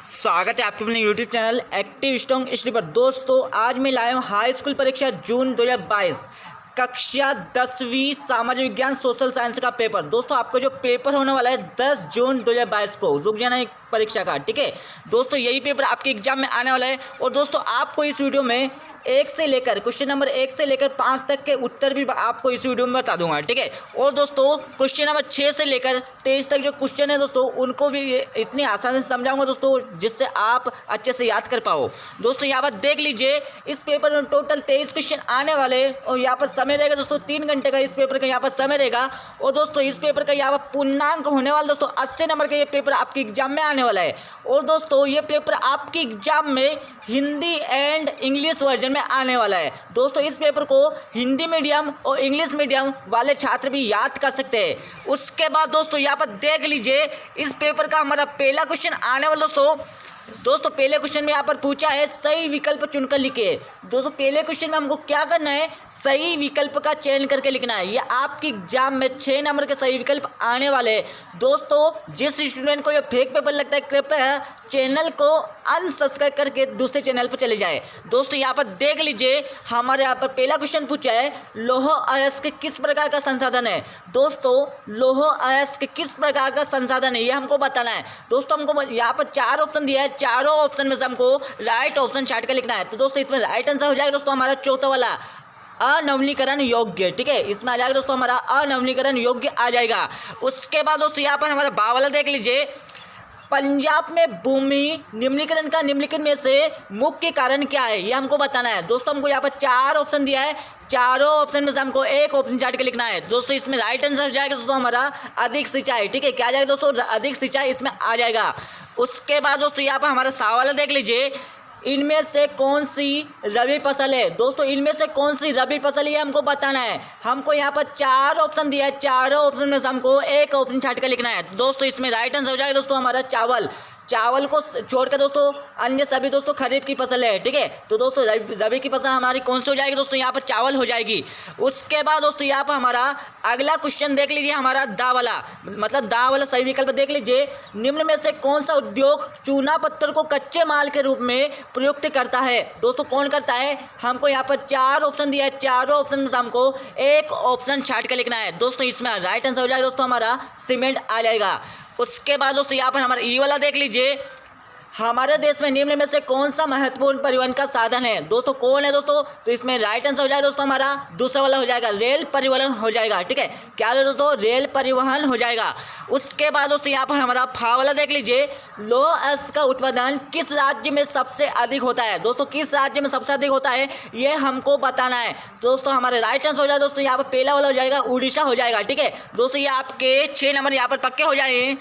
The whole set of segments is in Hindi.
स्वागत है आपके अपने YouTube channel active strong study पर। दोस्तों आज मैं लाया हूँ हाई स्कूल परीक्षा जून 2022 कक्षा 10वीं सामाजिक विज्ञान सोशल साइंस का पेपर। दोस्तों आपका जो पेपर होने वाला है 10 जून 2022 को, रुक जाना एक परीक्षा का, ठीक है दोस्तों। यही पेपर आपके एग्जाम में आने वाला है। और दोस्तों आपको इस वीडियो में क्वेश्चन नंबर 1 से लेकर 5 तक के उत्तर भी आपको इस वीडियो में बता दूंगा, ठीक है। और दोस्तों क्वेश्चन नंबर 6 से लेकर 23 तक जो क्वेश्चन है दोस्तों उनको भी इतनी आसानी से समझाऊंगा दोस्तों जिससे आप अच्छे से याद कर पाओ। दोस्तों यहाँ पर देख लीजिए, इस पेपर में टोटल 23 क्वेश्चन आने वाले और यहाँ पर समय रहेगा दोस्तों 3 घंटे का इस पेपर का यहाँ पर समय रहेगा। और दोस्तों इस पेपर का यहाँ पर पूर्णांक होने वाला दोस्तों 80 नंबर का ये पेपर आपके एग्जाम में आने वाला है। और दोस्तों ये पेपर आपके एग्जाम में हिंदी एंड इंग्लिश वर्जन में आने वाला है। दोस्तों इस पेपर को हिंदी मीडियम और इंग्लिश मीडियम वाले छात्र भी याद कर सकते हैं। उसके बाद दोस्तों यहाँ पर देख लीजिए, इस पेपर का हमारा पहला क्वेश्चन आने वाला दोस्तों पहले क्वेश्चन में यहाँ पर पूछा है सही विकल्प चुनकर लिखिए। दोस्तों पहले क्वेश्चन में हमको क्या करना है, सही विकल्प का चयन करके लिखना है। ये आपके एग्जाम में 6 नंबर के सही विकल्प आने वाले हैं। दोस्तों जिस स्टूडेंट को ये फेक पेपर लगता है कृपया चैनल को अनसब्सक्राइब करके दूसरे चैनल पर चले जाए। दोस्तों यहाँ पर देख लीजिए, हमारे यहाँ पर पहला क्वेश्चन पूछा है लौह अयस्क किस प्रकार का संसाधन है। दोस्तों लौह अयस्क किस प्रकार का संसाधन है ये हमको बताना है। दोस्तों हमको यहाँ पर 4 ऑप्शन दिया है, चारों ऑप्शन में से हमको राइट ऑप्शन छाट कर लिखना है। तो दोस्तों इसमें राइट आंसर हो जाएगा दोस्तों हमारा चौथा वाला अनवनीकरण योग्य, ठीक है। इसमें आ जाएगा दोस्तों हमारा अनवनीकरण योग्य आ जाएगा। उसके बाद दोस्तों यहाँ पर हमारा बा वाला देख लीजिए, पंजाब में भूमि निम्नीकरण का निम्नलिखित में से मुख्य कारण क्या है ये हमको बताना है। दोस्तों हमको यहाँ पर 4 ऑप्शन दिया है, चारों ऑप्शन में से हमको एक ऑप्शन छाट के लिखना है। दोस्तों इसमें राइट आंसर हो जाएगा दोस्तों हमारा अधिक सिंचाई, ठीक है। क्या आ जाएगा दोस्तों, अधिक सिंचाई इसमें आ जाएगा। उसके बाद दोस्तों यहाँ पर हमारा सा वाला देख लीजिए, इनमें से कौन सी रबी फसल है। दोस्तों इनमें से कौन सी रबी फसल है हमको बताना है। हमको यहाँ पर 4 ऑप्शन दिया है, चारों ऑप्शन में से हमको एक ऑप्शन छाट कर लिखना है। दोस्तों इसमें राइट आंसर हो जाएगा दोस्तों हमारा चावल को छोड़कर दोस्तों अन्य सभी दोस्तों खरीफ की फसल है, ठीक है। तो दोस्तों रबी की फसल हमारी कौन सी हो जाएगी दोस्तों, यहाँ पर चावल हो जाएगी। उसके बाद दोस्तों यहाँ पर हमारा अगला क्वेश्चन देख लीजिए, हमारा दा वाला सही विकल्प देख लीजिए, निम्न में से कौन सा उद्योग चूना पत्थर को कच्चे माल के रूप में प्रयुक्त करता है। दोस्तों कौन करता है, हमको यहाँ पर 4 ऑप्शन दिया है, चारों ऑप्शन में हमको एक ऑप्शन छाट कर लिखना है। दोस्तों इसमें राइट आंसर हो जाएगा दोस्तों हमारा सीमेंट आ जाएगा। उसके बाद दोस्तों यहाँ पर हमारा ई वाला देख लीजिए, हमारे देश में निम्न में से कौन सा महत्वपूर्ण परिवहन का साधन है। दोस्तों कौन है दोस्तों, तो इसमें राइट आंसर हो जाएगा दोस्तों हमारा दूसरा वाला हो जाएगा, रेल परिवहन हो जाएगा, ठीक है। क्या है दोस्तों, रेल परिवहन हो जाएगा। उसके बाद दोस्तों यहाँ पर हमारा फा वाला देख लीजिए, लौह अयस्क का उत्पादन किस राज्य में सबसे अधिक होता है। दोस्तों किस राज्य में सबसे अधिक होता है ये हमको बताना है। दोस्तों हमारे राइट आंसर हो जाएगा दोस्तों यहाँ पर पहला वाला हो जाएगा उड़ीसा हो जाएगा, ठीक है। दोस्तों ये आपके 6 नंबर यहाँ पर पक्के हो जाएंगे,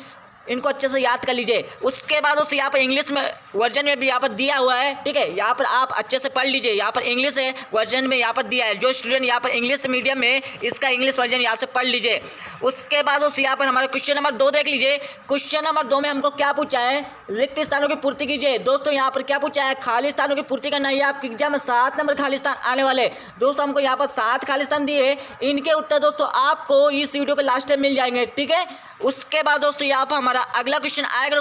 इनको अच्छे से याद कर लीजिए। उसके बाद दोस्तों यहाँ पर इंग्लिश में वर्जन में भी यहाँ पर दिया हुआ है, ठीक है। यहाँ पर आप अच्छे से पढ़ लीजिए, यहाँ पर इंग्लिश है वर्जन में यहाँ पर दिया है। जो स्टूडेंट यहाँ पर इंग्लिश मीडियम में इसका इंग्लिश वर्जन यहाँ से पढ़ लीजिए। उसके बाद दोस्तों यहाँ पर हमारा क्वेश्चन नंबर 2 देख लीजिए। क्वेश्चन नंबर 2 में हमको क्या पूछा है, रिक्त स्थानों की पूर्ति कीजिए। दोस्तों यहाँ पर क्या पूछा है, खाली स्थानों की पूर्ति करना है। आपके एग्जाम में 7 नंबर खाली स्थान आने वाले। दोस्तों हमको यहाँ पर 7 खाली स्थान दिए, इनके उत्तर दोस्तों आपको इस वीडियो के लास्ट में मिल जाएंगे, ठीक है। उसके बाद दोस्तों यहाँ पर हमारा अगला क्वेश्चन आएगा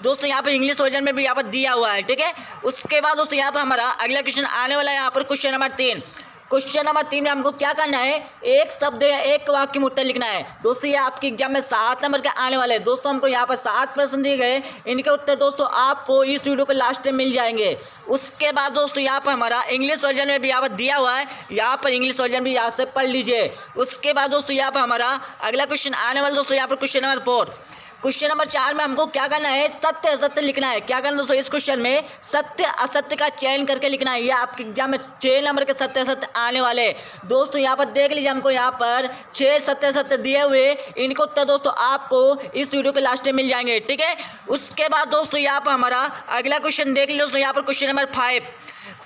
दोस्तों यहाँ पर इंग्लिश वर्जन में भी यहाँ पर दिया हुआ है, ठीक है। उसके बाद दोस्तों यहाँ पर हमारा अगला क्वेश्चन आने वाला है, यहाँ पर क्वेश्चन नंबर 3। क्वेश्चन नंबर 3 में हमको क्या करना है, एक शब्द या एक वाक्य में उत्तर लिखना है। दोस्तों ये आपके एग्जाम में 7 नंबर के आने वाले हैं। दोस्तों हमको यहाँ पर 7 प्रश्न दिए गए, इनके उत्तर दोस्तों आपको इस वीडियो के लास्ट में मिल जाएंगे। उसके बाद दोस्तों यहाँ पर हमारा इंग्लिश वर्जन में भी यहाँ पर दिया हुआ है, यहाँ पर इंग्लिश वर्जन भी यहाँ से पढ़ लीजिए। उसके बाद दोस्तों यहाँ पर हमारा अगला क्वेश्चन आने वाला दोस्तों यहाँ पर क्वेश्चन नंबर 4। क्वेश्चन नंबर 4 में हमको क्या करना है, सत्य असत्य लिखना है। क्या करना दोस्तों, इस क्वेश्चन में सत्य असत्य का चयन करके लिखना है। ये आपके एग्जाम में 6 नंबर के सत्य असत्य आने वाले। दोस्तों यहाँ पर देख लीजिए, हमको यहाँ पर 6 सत्य असत्य दिए हुए, इनको उत्तर दोस्तों आपको इस वीडियो के लास्ट में मिल जाएंगे, ठीक है। उसके बाद दोस्तों यहाँ पर हमारा अगला क्वेश्चन देख लीजिए दोस्तों, यहाँ पर क्वेश्चन नंबर 5।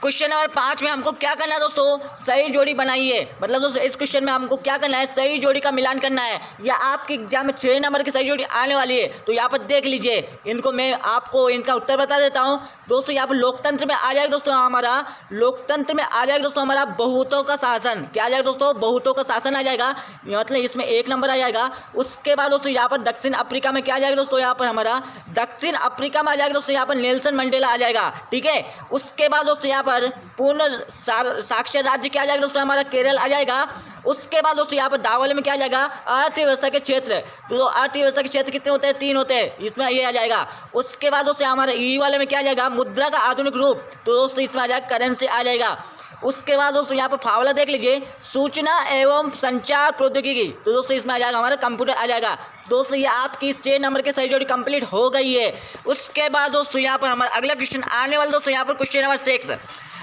क्वेश्चन नंबर 5 में हमको क्या करना है दोस्तों, सही जोड़ी बनाइए। मतलब दोस्तों इस क्वेश्चन में हमको क्या करना है, सही जोड़ी का मिलान करना है। या आपके एग्जाम में 6 नंबर की सही जोड़ी आने वाली है, तो यहाँ पर देख लीजिए, इनको मैं आपको इनका उत्तर बता देता हूँ दोस्तों। यहाँ पर लोकतंत्र में आ जाएगा दोस्तों हमारा, लोकतंत्र में आ जाएगा दोस्तों हमारा बहुतों का शासन। क्या आ जाएगा दोस्तों, बहुतों का शासन आ जाएगा, मतलब इसमें 1 नंबर आ जाएगा। उसके बाद दोस्तों यहाँ पर दक्षिण अफ्रीका में क्या आ जाएगा दोस्तों, यहाँ पर हमारा दक्षिण अफ्रीका में आ जाएगा दोस्तों, यहाँ पर नेल्सन मंडेला आ जाएगा, ठीक है। उसके बाद दोस्तों यहाँ पर पूर्ण साक्षर राज्य क्या आ जाएगा दोस्तों, हमारा केरल आ जाएगा। उसके बाद दोस्तों यहाँ पर दावल में क्या आ जाएगा, अर्थव्यवस्था के क्षेत्र। तो अर्थव्यवस्था के क्षेत्र कितने होते हैं, 3 होते हैं, इसमें ये आ जाएगा। उसके बाद दोस्तों हमारे ई वाले में क्या आ जाएगा, मुद्रा का आधुनिक रूप, तो दोस्तों इसमें आ जाएगा करेंसी आ जाएगा। उसके बाद दोस्तों यहाँ पर फावला देख लीजिए, सूचना एवं संचार प्रौद्योगिकी, तो दोस्तों इसमें आ जाएगा हमारा कंप्यूटर आ जाएगा। दोस्तों ये आपकी 6 नंबर के सही जोड़ी कंप्लीट हो गई है। उसके बाद दोस्तों यहाँ पर हमारा अगला क्वेश्चन आने वाला दोस्तों, यहाँ पर क्वेश्चन नंबर 6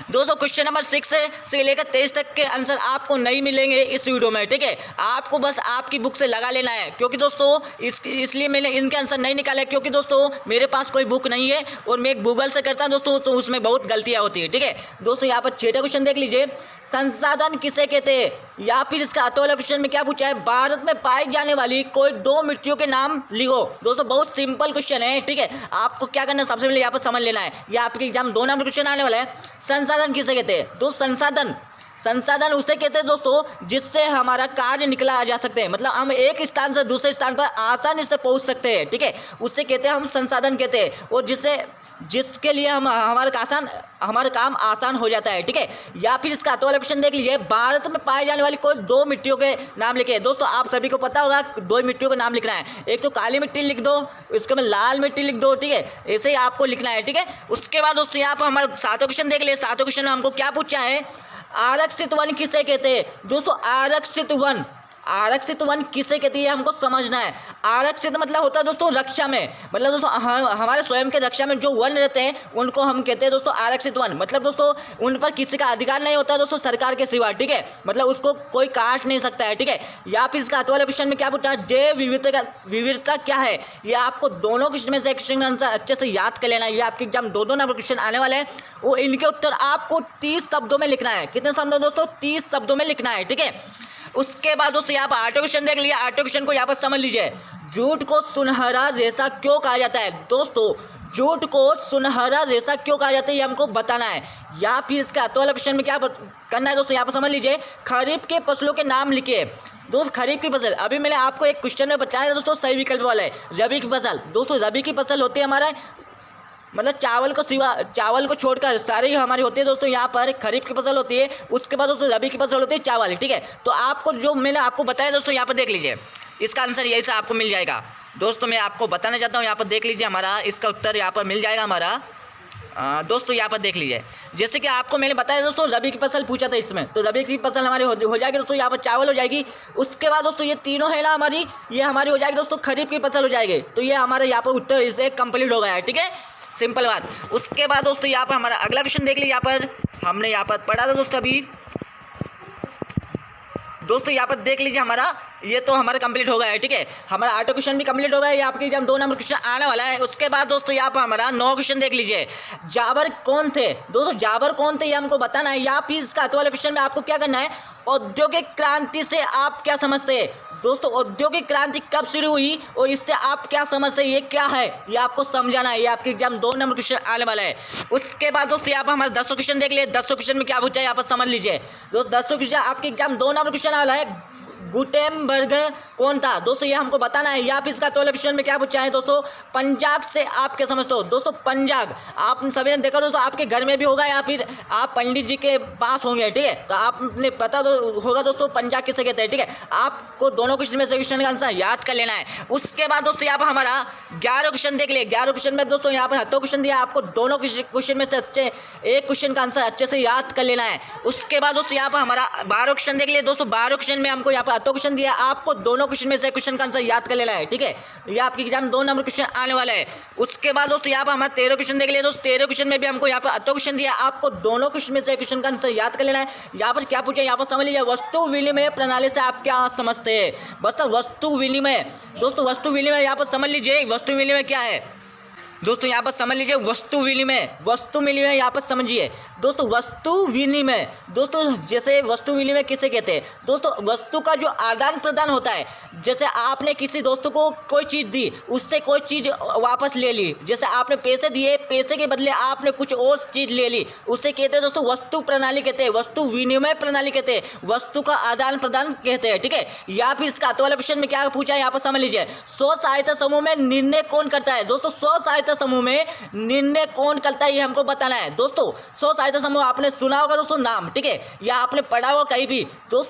दोस्तों, क्वेश्चन नंबर 6 से लेकर 23 तक के आंसर आपको नहीं मिलेंगे इस वीडियो में, ठीक है। आपको बस आपकी बुक से लगा लेना है, क्योंकि दोस्तों इसलिए मैंने इनके आंसर नहीं निकाले, क्योंकि दोस्तों मेरे पास कोई बुक नहीं है और मैं गूगल से करता हूं दोस्तों, तो उसमें बहुत गलतियां होती है, ठीक है। दोस्तों यहाँ पर 6ठा क्वेश्चन देख लीजिए, संसाधन किसे कहते हैं। या फिर इसका आते वाला क्वेश्चन में क्या पूछा है, भारत में पाई जाने वाली कोई 2 मिट्टियों के नाम लिखो। दोस्तों बहुत सिंपल क्वेश्चन है, ठीक है। आपको क्या करना है, सबसे पहले यहाँ पर समझ लेना है। यह आपके एग्जाम 2 नंबर क्वेश्चन आने वाला है। संसाधन किसे कहते हैं, दोस्त संसाधन उसे कहते हैं दोस्तों जिससे हमारा कार्य निकला जा सकते हैं, मतलब हम एक स्थान से दूसरे स्थान पर आसानी से पहुंच सकते हैं, ठीक है। उससे कहते हैं हम संसाधन कहते हैं, और जिसके लिए हमारा काम आसान हो जाता है, ठीक है। या फिर इसका आगे वाला क्वेश्चन देख लीजिए, भारत में पाए जाने वाली कोई 2 मिट्टियों के नाम लिखे। दोस्तों आप सभी को पता होगा 2 मिट्टियों के नाम लिखना है, एक तो काली मिट्टी लिख दो, इसके में लाल मिट्टी लिख दो, ठीक है। ऐसे ही आपको लिखना है, ठीक है। उसके बाद दोस्तों यहाँ पर हमारा 7वां क्वेश्चन देख लिए। 7वें क्वेश्चन में हमको क्या पूछा है, आरक्षित वन किसे कहते हैं। दोस्तों आरक्षित वन किसे कहती है, हमको समझना है। आरक्षित मतलब होता है दोस्तों रक्षा में, मतलब दोस्तों हमारे स्वयं के रक्षा में जो वन रहते हैं उनको हम कहते हैं दोस्तों आरक्षित वन। मतलब दोस्तों उन पर किसी का अधिकार नहीं होता दोस्तों सरकार के सिवा, ठीक है। मतलब उसको कोई काट नहीं सकता है, ठीक है। या फिर इसका आगे वाले क्वेश्चन में क्या पूछा है, जैव विविधता क्या है। ये आपको दोनों क्वेश्चन में से क्वेश्चन का आंसर अच्छे से याद कर लेना है। ये आपके एग्जाम 2 नंबर क्वेश्चन आने वाले हैं, वो इनके उत्तर आपको 30 शब्दों में लिखना है। कितने शब्दों दोस्तों, 30 शब्दों में लिखना है, ठीक है। उसके बाद दोस्तों यहाँ पर 8वां क्वेश्चन देख लिया। 8वें क्वेश्चन को यहाँ पर समझ लीजिए, झूठ को सुनहरा रेशा क्यों कहा जाता है। दोस्तों झूठ को सुनहरा रेशा क्यों कहा जाता है, ये हमको बताना है। या फिर इसका आगे वाला क्वेश्चन में क्या करना है दोस्तों, यहाँ पर समझ लीजिए, खरीफ के फसलों के नाम लिखिए। दोस्त खरीफ की फसल, अभी मैंने आपको एक क्वेश्चन में बताया दोस्तों, सही विकल्प वाला है रबी की फसल। दोस्तों रबी की फसल होती है हमारा, मतलब चावल को छोड़कर सारे ही हमारी होती है दोस्तों। यहाँ पर खरीफ की फसल होती है, उसके बाद दोस्तों रबी की फसल होती है चावल, ठीक है। तो आपको जो मैंने आपको बताया दोस्तों, यहाँ पर देख लीजिए, इसका आंसर यही से आपको मिल जाएगा। दोस्तों मैं आपको बताना चाहता हूँ, यहाँ पर देख लीजिए, हमारा इसका उत्तर यहाँ पर मिल जाएगा हमारा। दोस्तों यहाँ पर देख लीजिए, जैसे कि आपको मैंने बताया दोस्तों रबी की फसल पूछा था इसमें, तो रबी की फसल हमारी हो जाएगी दोस्तों, यहाँ पर चावल हो जाएगी। उसके बाद दोस्तों ये तीनों है ना हमारी, ये हमारी हो जाएगी दोस्तों खरीफ की फसल हो जाएगी। तो ये हमारे यहाँ पर उत्तर इससे कंप्लीट हो गया है, ठीक है, सिंपल बात। उसके बाद दोस्तों यहाँ पर हमारा अगला क्वेश्चन देख लीजिए। यहाँ पर हमने यहाँ पर पढ़ा था दोस्तों अभी, दोस्तों यहाँ पर देख लीजिए, हमारा ये तो हमारा कंप्लीट हो गया है, ठीक है। हमारा 8वां क्वेश्चन भी कंप्लीट हो गया है, ये आपके एग्जाम 2 नंबर क्वेश्चन आने वाला है। उसके बाद दोस्तों यहाँ पर हमारा 9वां क्वेश्चन देख लीजिए, जाबर कौन थे। दोस्तों जाबर कौन थे ये हमको बताना है। या फिर इसका आगे वाले क्वेश्चन में आपको क्या करना है, औद्योगिक क्रांति से आप क्या समझते हैं। दोस्तों औद्योगिक क्रांति कब शुरू हुई और इससे आप क्या समझते हैं, ये क्या है, ये आपको समझाना है। ये आपके एग्जाम 2 नंबर क्वेश्चन आने वाला है। उसके बाद दोस्तों यहाँ पर हमारा 10वां क्वेश्चन देख लिए। 10वें क्वेश्चन में क्या पूछा है, यहाँ पर समझ लीजिए दोस्तों। 10वां क्वेश्चन आपके एग्जाम 2 नंबर क्वेश्चन आने वाला है, गुटेनबर्ग कौन था। दोस्तों ये हमको बताना है। या फिर इसका तो क्वेश्चन में क्या पूछा है दोस्तों, पंजाब से आप क्या समझते हो। दोस्तों पंजाब आप सभी ने देखा दोस्तों, आपके घर में भी होगा या फिर आप पंडित जी के पास होंगे, ठीक है। तो आपने पता तो होगा दोस्तों पंजाब किसे कहते हैं, ठीक है। आपको दोनों क्वेश्चन में से क्वेश्चन का आंसर याद कर लेना है। उसके बाद दोस्तों यहाँ पर हमारा 11 क्वेश्चन देख लिए। 11 क्वेश्चन में दोस्तों यहाँ पर 7 क्वेश्चन दिया, आपको दोनों क्वेश्चन में से एक क्वेश्चन का आंसर अच्छे से याद कर लेना है। उसके बाद दोस्तों यहाँ पर हमारा 12 क्वेश्चन देख लिए। दोस्तों 12 क्वेश्चन में हमको यहाँ पर 7 क्वेश्चन दिया, आपको दोनों क्वेश्चन में से क्वेश्चन का आंसर याद कर लेना है, ठीक है। ये आपके एग्जाम 2 नंबर क्वेश्चन आने वाला है। उसके बाद दोस्तों यहाँ पर हमारा 13 क्वेश्चन देख लिए। दोस्तों 13 क्वेश्चन में भी हमको यहाँ पर 8 क्वेश्चन दिया, आपको दोनों क्वेश्चन में से क्वेश्चन का आंसर याद कर लेना है। यहाँ पर क्या पूछा, यहाँ पर समझ लीजिए, वस्तु विनिमय प्रणाली से आप क्या समझते हैं। बस वस्तु विनिमय, दोस्तों वस्तु विनिमय यहाँ पर समझ लीजिए, वस्तु विनिमय क्या है। दोस्तों यहाँ पर समझ लीजिए वस्तु विनिमय यहाँ पर समझिए दोस्तों। वस्तु विनिमय दोस्तों, जैसे वस्तु विनिमय किसे कहते हैं दोस्तों? वस्तु का जो आदान प्रदान होता है, जैसे आपने किसी दोस्त को कोई चीज़ दी, उससे कोई चीज़ वापस ले ली, जैसे आपने पैसे दिए, पैसे के बदले आपने कुछ और चीज़ ले ली, उससे कहते हैं दोस्तों वस्तु प्रणाली कहते हैं, वस्तु विनिमय प्रणाली कहते हैं, वस्तु का आदान प्रदान कहते हैं, ठीक है। या फिर इसका तो वाला क्वेश्चन में क्या पूछा है यहाँ पर समझ लीजिए। स्व सहायता समूह में निर्णय कौन करता है दोस्तों? स्व सहायता समूह में निर्णय कौन करता है ये हमको बताना है दोस्तों। स्व सहायता समूह आपने सुना होगा दोस्तों नाम, ठीक है, या आपने पढ़ा होगा कहीं भी, तो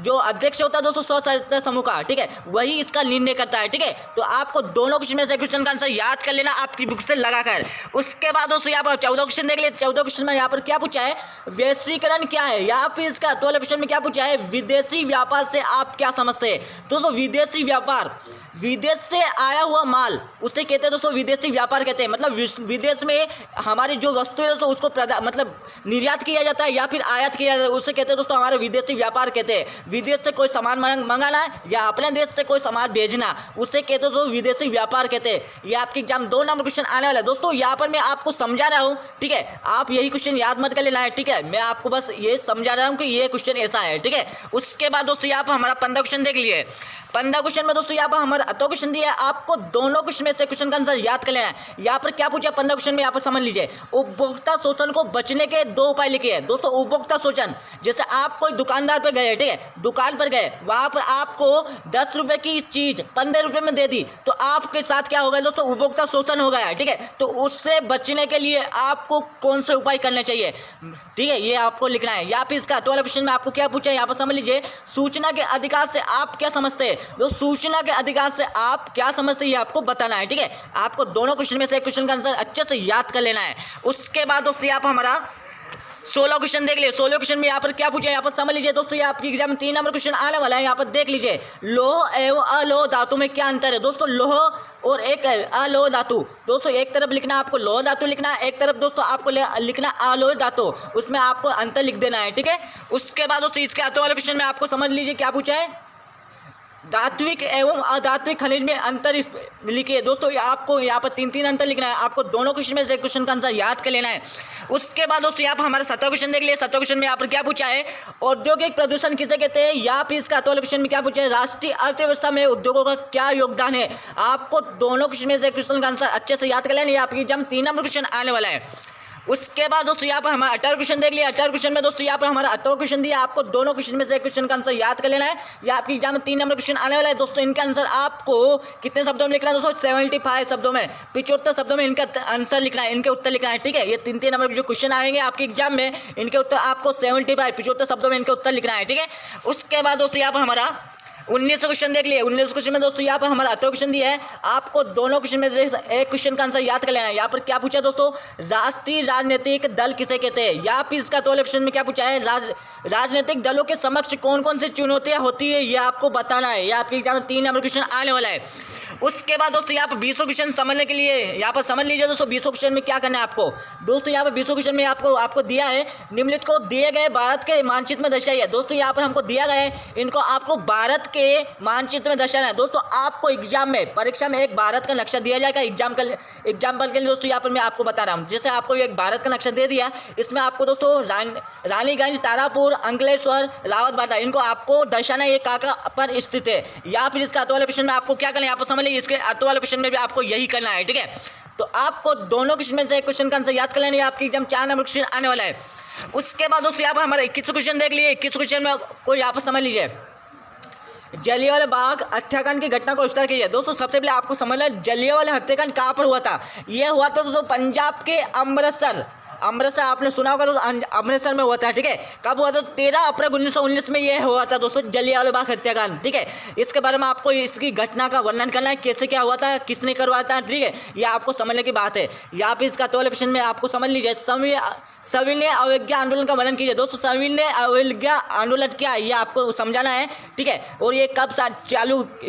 जो अध्यक्ष होता है दोस्तों स्व सहायता समूह का, ठीक है, वही इसका निर्णय करता है, ठीक है। तो आपको दोनों क्वेश्चन में से क्वेश्चन का आंसर याद कर लेना आपकी बुक से लगाकर। उसके बाद दोस्तों यहाँ पर 14 क्वेश्चन देख लिए। 14 क्वेश्चन में यहाँ पर क्या पूछा है? वैश्वीकरण क्या है, या फिर इसका तो वाला क्वेश्चन में क्या पूछा है? विदेशी व्यापार से आप क्या समझते हैं दोस्तों? विदेशी व्यापार, विदेश से आया हुआ माल उसे कहते हैं दोस्तों विदेशी व्यापार कहते हैं। मतलब विदेश में हमारी जो वस्तु है दोस्तों उसको मतलब निर्यात किया जाता है या फिर आयात किया जाता है, उसे कहते हैं दोस्तों हमारे विदेशी व्यापार कहते हैं। विदेश से कोई सामान मंगाना या अपने देश से कोई सामान भेजना, उसे कहते हैं दोस्तों विदेशी व्यापार कहते हैं। ये आपके एग्जाम 2 नंबर क्वेश्चन आने वाला है दोस्तों। यहाँ पर मैं आपको समझा रहा हूँ, ठीक है, आप यही क्वेश्चन याद मत कर लेना है, ठीक है। मैं आपको बस ये समझा रहा हूँ कि ये क्वेश्चन ऐसा है, ठीक है। उसके बाद दोस्तों यहाँ पर हमारा 15 क्वेश्चन देख लिए। 15 क्वेश्चन में दोस्तों यहाँ पर हमारा 2 क्वेश्चन दिया है, आपको दोनों क्वेश्चन में से क्वेश्चन का आंसर याद कर लेना है। यहाँ पर क्या पूछा 15 क्वेश्चन में, यहाँ पर समझ लीजिए। उपभोक्ता शोषण को बचने के 2 उपाय लिखे हैं दोस्तों। उपभोक्ता शोषण, जैसे आप कोई दुकानदार पर गए, ठीक है, दुकान पर गए, वहाँ पर आपको 10 रुपये की चीज़ 15 रुपये में दे दी, तो आपके साथ क्या होगा दोस्तों? उपभोक्ता शोषण हो गया है, ठीक है। तो उससे बचने के लिए आपको कौन से उपाय करने चाहिए, ठीक है, ये आपको लिखना है। या फिर इसका तो वाला क्वेश्चन में आपको क्या पूछा है, यहाँ पर समझ लीजिए। सूचना के अधिकार से आप क्या समझते हैं दोस्तों? सूचना के अधिकार से आप क्या समझते हैं ये आपको बताना है, ठीक है। आपको दोनों क्वेश्चन में से एक क्वेश्चन का आंसर अच्छे से याद कर लेना है। उसके बाद दोस्तों यहाँ पर हमारा 16 क्वेश्चन देख लिए। 16 क्वेश्चन में यहाँ पर क्या पूछा है, यहाँ पर समझ लीजिए दोस्तों। ये आपकी एग्जाम में 3 नंबर क्वेश्चन आने वाला है, यहाँ पर देख लीजिए। लोह एवं अलोह धातु में क्या अंतर है दोस्तों? लोह और एक अलोह धातु दोस्तों, एक तरफ लिखना आपको लोह धातु लिखना है, एक तरफ दोस्तों आपको लिखना अलोह धातु, उसमें आपको अंतर लिख देना है, ठीक है। उसके बाद दोस्तों इसके आते वाले क्वेश्चन में आपको समझ लीजिए क्या पूछा है, धात्विक एवं अधात्विक खनिज में अंतर लिखिए दोस्तों। आपको यहाँ पर 3 अंतर लिखना है, आपको दोनों क्वेश्चन में से क्वेश्चन का आंसर याद कर लेना है। उसके बाद दोस्तों यहाँ पर हमारा 17 क्वेश्चन देख लिए। 17 क्वेश्चन में यहाँ पर क्या पूछा है, औद्योगिक प्रदूषण किसे कहते हैं, या फिर इसका अगला क्वेश्चन में क्या पूछा है, राष्ट्रीय अर्थव्यवस्था में उद्योगों का क्या योगदान है। आपको दोनों क्वेश्चन में से क्वेश्चन का आंसर अच्छे से याद कर लेना है, आपकी एग्जाम 3 नंबर क्वेश्चन आने वाला है। उसके बाद दोस्तों यहाँ पर हमारा 18 क्वेश्चन देख लिया। 18 क्वेश्चन में दोस्तों यहाँ पर हमारा 18 क्वेश्चन दिया, आपको दोनों क्वेश्चन में से क्वेश्चन का आंसर याद कर लेना है। या आपकी एग्जाम में 3 नंबर क्वेश्चन आने वाला है दोस्तों। इनका आंसर आपको कितने शब्दों में लिखना है दोस्तों? 75 शब्दों में, 75 शब्दों में इनका आंसर लिखना है, इनके उत्तर लिखना है, ठीक है। ये 3 नंबर के जो क्वेश्चन आएंगे आपके एग्जाम में, इनके उत्तर आपको 75 शब्दों में इनके उत्तर लिखना है, ठीक है। उसके बाद दोस्तों यहाँ पर हमारा 19 क्वेश्चन देख लिए। 19 क्वेश्चन में दोस्तों यहाँ पर हमारा 18 क्वेश्चन दिया है, आपको दोनों क्वेश्चन में से एक क्वेश्चन का आंसर याद कर लेना है। यहाँ पर क्या पूछा दोस्तों, राष्ट्रीय राजनीतिक दल किसे कहते हैं। या फिर इसका तो क्वेश्चन में क्या पूछा है, राजनीतिक दलों के समक्ष कौन कौन सी चुनौतियाँ होती है ये आपको बताना है। यह आपके एग्जाम में 3 नंबर क्वेश्चन आने वाला है। उसके बाद दोस्तों यहाँ पर 20 क्वेश्चन समझने के लिए यहाँ पर समझ लीजिए दोस्तों 20 क्वेश्चन में क्या करना है आपको दोस्तों। यहाँ पर 20 क्वेश्चन में आपको दिया है, निम्नलिखित को दिए गए भारत के मानचित्र में दर्शाइए। दोस्तों यहाँ पर हमको दिया गया है, इनको आपको भारत के मानचित्र में दर्शाना है दोस्तों। आपको एग्जाम में परीक्षा में एक भारत का नक्शा दिया जाएगा एग्जाम्पल के लिए दोस्तों। यहाँ पर मैं आपको बता रहा हूँ, जैसे आपको एक भारत का नक्शा दे दिया, इसमें आपको दोस्तों रानीगंज, तारापुर, अंकलेश्वर, रावत बाटा, इनको आपको दर्शाना ये कहाँ पर स्थित है। या फिर इसका वाले क्वेश्चन में आपको क्या करना है, यहाँ पर समझ लीजिए, इसके अर्थ वाले क्वेश्चन में भी आपको यही करना है, ठीक है। तो आपको दोनों क्वेश्चन में से एक क्वेश्चन का आंसर याद कर लेना है, आपकी एग्जाम 4 नंबर क्वेश्चन आने वाला है। उसके बाद दोस्तों यहाँ पर हमारे 21 क्वेश्चन देख लिए। 21 क्वेश्चन में कोई यहाँ पर समझ लीजिए, जलियांवाला बाग हत्याकांड की घटना को विस्तार कीजिए। दोस्तों सबसे पहले आपको समझना है जलियांवाला हत्याकांड कहाँ पर हुआ था। यह हुआ था दोस्तों पंजाब के अमृतसर आपने सुना होगा दोस्तों, अमृतसर में हुआ था, ठीक है। कब हुआ था? 13 अप्रैल 1919 में यह हुआ था दोस्तों जलियांवाला बाग हत्याकांड, ठीक है। इसके बारे में आपको इसकी घटना का वर्णन करना है, कैसे क्या हुआ था, किसने करवाया था, ठीक है। यह आपको समझने की बात है। यहाँ पे इसका तो क्वेश्चन में आपको समझ लीजिए, सविनय अवज्ञा आंदोलन का वर्णन कीजिए। दोस्तों सविनय अवज्ञा आंदोलन क्या है ये आपको समझाना है, ठीक है। और ये कब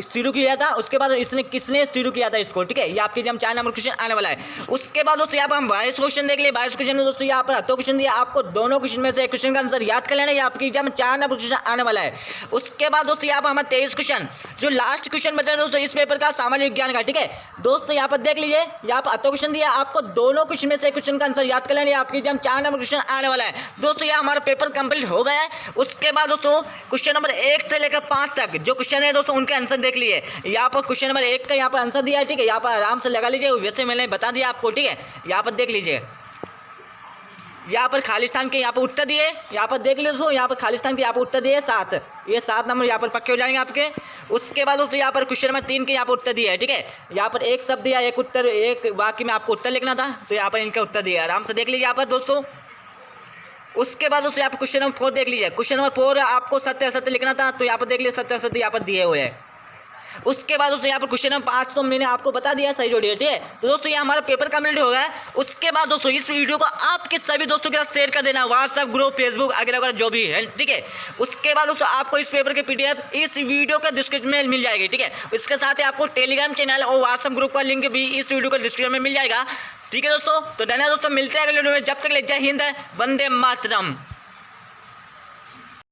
शुरू किया था, उसके बाद किसने शुरू किया था इसको, ठीक है। ये आपके एग्जाम 4 नंबर क्वेश्चन आने वाला है। उसके बाद दोस्तों यहाँ पर हम 22 क्वेश्चन देख लिए। 22 क्वेश्चन में दोस्तों यहाँ पर 2 क्वेश्चन दिया, आपको दोनों क्वेश्चन में से एक क्वेश्चन का आंसर याद कर लेना, ये आपकी एग्जाम में 4 नंबर क्वेश्चन आने वाला है। उसके बाद दोस्तों यहाँ पर हमारा 23 क्वेश्चन, जो लास्ट क्वेश्चन बचा है दोस्तों इस पेपर का सामान्य विज्ञान का, ठीक है दोस्तों यहाँ पर देख लीजिए, यहाँ पर 2 क्वेश्चन दिया, आपको दोनों क्वेश्चन में से एक क्वेश्चन का आंसर याद कर लेना, आपकी एग्जाम 4 नंबर क्वेश्चन आने वाला है। दोस्तों यहाँ हमारा पेपर कंप्लीट हो गया है। उसके बाद दोस्तों क्वेश्चन नंबर 1 से लेकर 5 तक जो क्वेश्चन है दोस्तों उनके आंसर देख लिए। यहाँ पर क्वेश्चन नंबर 1 का यहाँ पर आंसर दिया है, ठीक है, यहाँ पर आराम से लगा लीजिए, वैसे मैंने बता दिया आपको, ठीक है। यहाँ पर देख लीजिए, यहाँ पर खालिस्तान के यहाँ पर उत्तर दिए, यहाँ पर देख लीजिए दोस्तों, यहाँ पर खालिस्तान के यहाँ पर उत्तर दिए 7, ये 7 नंबर यहाँ पर पक्के हो जाएंगे आपके। उसके बाद दोस्तों यहाँ पर क्वेश्चन नंबर 3 के यहाँ पर उत्तर दिया है, ठीक है, यहाँ पर एक शब्द दिया, एक उत्तर, एक वाक्य में आपको उत्तर लिखना था, तो यहाँ पर इनका उत्तर दिया, आराम से देख लीजिए यहाँ पर दोस्तों। उसके बाद दोस्तों यहाँ पर क्वेश्चन नंबर 4 देख लीजिए, क्वेश्चन नंबर 4 आपको सत्य असत्य लिखना था, तो यहाँ पर देख लीजिए सत्य असत्य यहाँ पर दिए हुए हैं। उसके बाद दोस्तों यहाँ पर क्वेश्चन नंबर 5 तो मैंने आपको बता दिया सही जोड़िए, ठीक है। तो दोस्तों ये हमारा पेपर कंप्लीट हो गया है। उसके बाद दोस्तों इस वीडियो को आपके सभी दोस्तों के साथ शेयर कर देना, व्हाट्सएप ग्रुप, फेसबुक वगैरह वगैरह जो भी है, ठीक है। उसके बाद दोस्तों आपको इस पेपर के PDF इस वीडियो के डिस्क्रिप्शन में मिल जाएगी, ठीक है। इसके साथ ही आपको टेलीग्राम चैनल और व्हाट्सएप ग्रुप का लिंक भी इस वीडियो के डिस्क्रिप्शन में मिल जाएगा, ठीक है दोस्तों। तो धन्यवाद दोस्तों, मिलते हैं अगले वीडियो में, जब तक ले जय हिंद, वंदे मातरम।